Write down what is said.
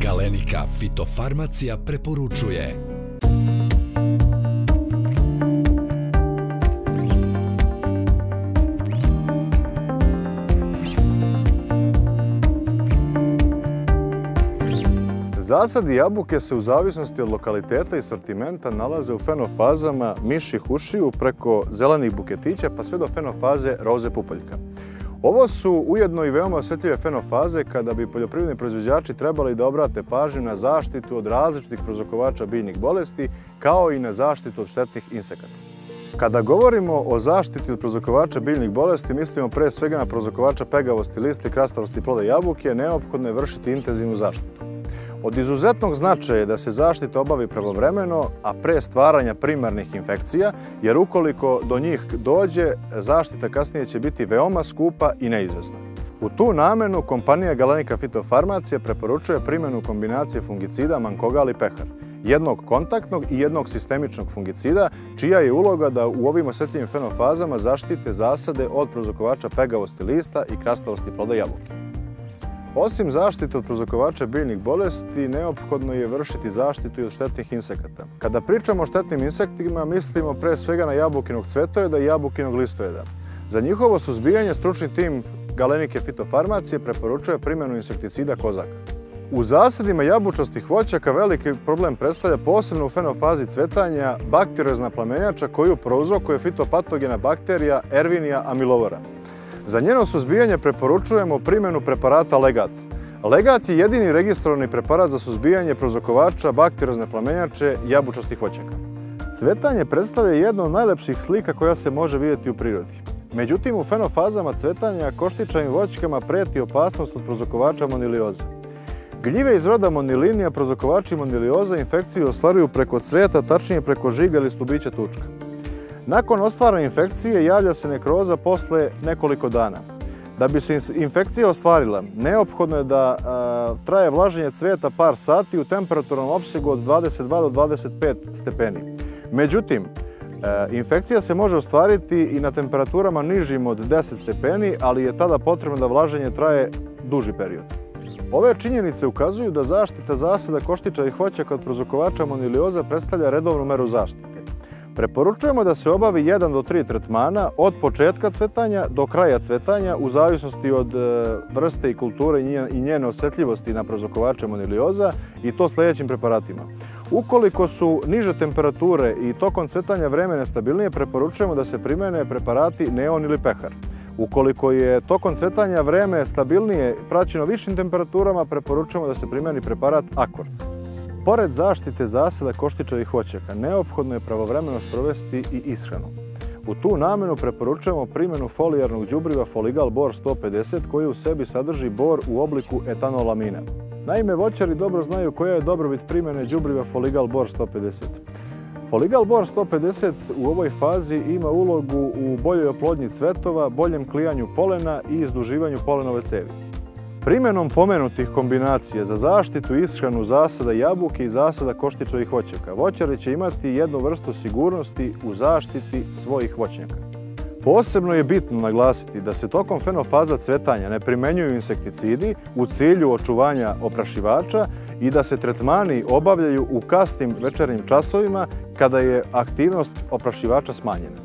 Galenika fitofarmacija preporučuje. Zasadi jabuke se u zavisnosti od lokaliteta i sortimenta nalaze u fenofazama mišjih ušiju preko zelenih buketića pa sve do fenofaze roze pupoljka. Ovo su ujedno i veoma osjetljive fenofaze kada bi poljoprivredni proizvođači trebali da obrate pažnju na zaštitu od različitih prouzrokovača biljnih bolesti kao i na zaštitu od štetnih insekata. Kada govorimo o zaštiti od prouzrokovača biljnih bolesti, mislimo pre svega na prouzrokovača pegavosti lista i krastavosti ploda jabuke, neophodno je vršiti intenzivnu zaštitu. Od izuzetnog značaja je da se zaštita obavi pravovremeno, a pre stvaranja primarnih infekcija, jer ukoliko do njih dođe, zaštita kasnije će biti veoma skupa i neizvesna. U tu namenu kompanija Galenika fitofarmacija preporučuje primjenu kombinacije fungicida Mankogal i Pehar, jednog kontaktnog i jednog sistemičnog fungicida, čija je uloga da u ovim osjetljivim fenofazama zaštite zasade od prouzrokovača pegavosti lista i krastavosti ploda jabuke. Osim zaštite od prouzrokovača biljnih bolesti, neophodno je vršiti zaštitu i od štetnih insekata. Kada pričamo o štetnim insektima, mislimo pre svega na jabukinog cvetojeda i jabukinog listojeda. Za njihovo suzbijanje stručni tim Galenike fitofarmacije preporučuje primjenu insekticida Kozak. U zasadima jabučastih voćaka veliki problem predstavlja posebno u fenofazi cvetanja bakteriozna plamenjača koju prouzrokuje fitopatogena bakterija Erwinia amylovora. Za njeno suzbijanje preporučujemo primjenu preparata Legat. Legat je jedini registrovani preparat za suzbijanje prouzrokovača bakteriozne plamenjače jabučastih voćaka. Cvetanje predstavlja jednu od najlepših slika koja se može vidjeti u prirodi. Međutim, u fenofazama cvetanja koštičavim voćkama preti opasnost od prouzrokovača monilioze. Gljive iz roda Monilinija prouzrokovači monilioza infekciju ostvaruju preko cveta, tačnije preko žiga ili stubića tučka. Nakon ostvarene infekcije javlja se nekroza posle nekoliko dana. Da bi se infekcija ostvarila, neophodno je da traje vlaženje cveta par sati u temperaturnom opsegu od 22 do 25 stepeni. Međutim, infekcija se može ostvariti i na temperaturama nižim od 10 stepeni, ali je tada potrebno da vlaženje traje duži period. Ove činjenice ukazuju da zaštita zasada koštičavih voćaka od prouzrokovača monilioza predstavlja redovnu meru zaštite. Preporučujemo da se obavi 1 do 3 tretmana od početka cvetanja do kraja cvetanja u zavisnosti od vrste i kulture i njene osjetljivosti na prouzrokovače monilioza i to sljedećim preparatima. Ukoliko su niže temperature i tokom cvetanja vreme nestabilnije, preporučujemo da se primjene preparati Neon ili Pehar. Ukoliko je tokom cvetanja vreme stabilnije praćeno višim temperaturama, preporučujemo da se primjeni preparat Akord. Pored zaštite zasada koštičavih voćaka, neophodno je pravovremeno sprovesti i ishranu. U tu namenu preporučujemo primjenu folijarnog đubriva Foligal Bor 150 koji u sebi sadrži bor u obliku etanolamina. Naime, voćari dobro znaju koja je dobrobit primjene đubriva Foligal Bor 150. Foligal Bor 150 u ovoj fazi ima ulogu u boljoj oplodnji cvetova, boljem klijanju polena i izduživanju polenove cevi. Primjenom pomenutih kombinacija za zaštitu i ishranu zasada jabuke i zasada koštičavih voćaka, voćari će imati jednu vrstu sigurnosti u zaštiti svojih voćnjaka. Posebno je bitno naglasiti da se tokom fenofaza cvetanja ne primenjuju insekticidi u cilju očuvanja oprašivača i da se tretmani obavljaju u kasnim večernjim časovima kada je aktivnost oprašivača smanjena.